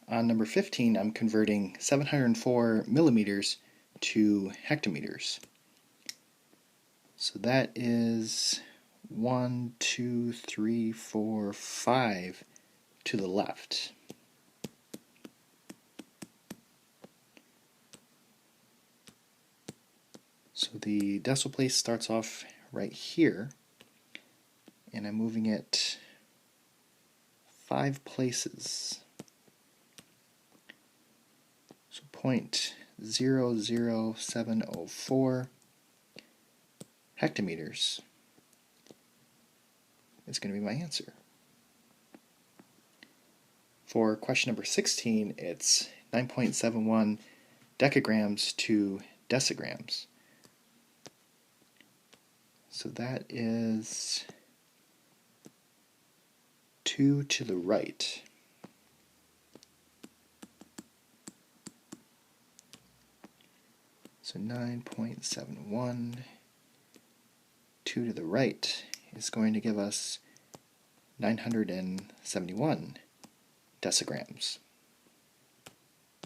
on number 15, I'm converting 704 millimeters to hectometers. So that is 1, 2, 3, 4, 5 to the left. So the decimal place starts off right here, and I'm moving it 5 places. So 0.00704 hectometers is going to be my answer. For question number 16, it's 9.71 decagrams to decigrams. So that is 2 to the right. So 9.71, 2 to the right is going to give us 971 decigrams.